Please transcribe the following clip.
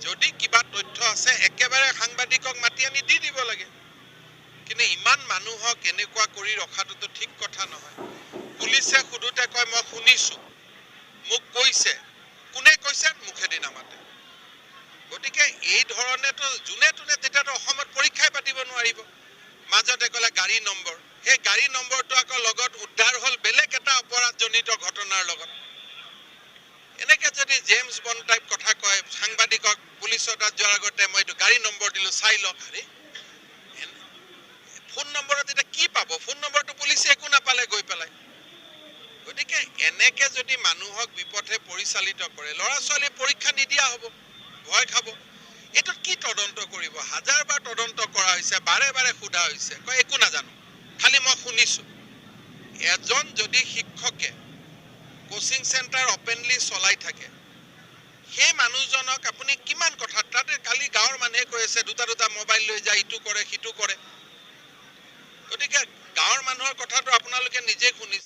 যদি কিবা তথ্য আছে একেবাৰে সাংবাদিকক মাতি আনি দি দিব লাগে কিন্তু ইমান মানুহক এনেকুৱা কৰি ৰখাটোতো ঠিক কথা নহয় পুলিচে খুদুতে কয় মই শুনিছো মোক কৈছে কোনে কৈছে মুখেদি নামাতে গতিকে এই ধৰণেতো যোনে তোনে তেতিয়াতো অসমত পৰীক্ষাই পাতিব নোৱাৰিব মাজতে ক'লে গাড়ী নম্বৰ সেই গাড়ী নম্বৰটো আকৌ লগত উদ্ধাৰ হ'ল বেলেগ এটা অপৰাধজনিত ঘটনাৰ লগত এনেকে যদি জেমছ বন্ড টাইপ কথা কয় সাংবাদিকক পুলিচৰ তাত যোৱাৰ আগতে মই এইটো গাড়ী নম্বৰ দিলোঁ চাই লওক আৰে ফোন নম্বৰত এতিয়া কি পাব ফোন নম্বৰটো পুলিচে একো নাপালে গৈ পেলাই গতিকে এনেকে যদি মানুহক বিপথে পৰিচালিত কৰে ল'ৰা ছোৱালী পৰীক্ষা নিদিয়া হ'ব ভয় খাব এইটোত কি তদন্ত কৰিব হাজাৰবাৰ তদন্ত কৰা হৈছে বাৰে বাৰে সোধা হৈছে কয় একো নাজানো খালি মই শুনিছোঁ এজন যদি শিক্ষকে কোচিং চেণ্টাৰ অপেনলি চলাই থাকে সেই মানুহজনক আপুনি কিমান কথা তাতে কালি গাঁৱৰ মানুহে কৈ আছে দুটা দুটা মোবাইল লৈ যায় ইটো কৰে সিটো কৰে গতিকে গাঁৱৰ মানুহৰ কথাটো আপোনালোকে নিজে শুনিছে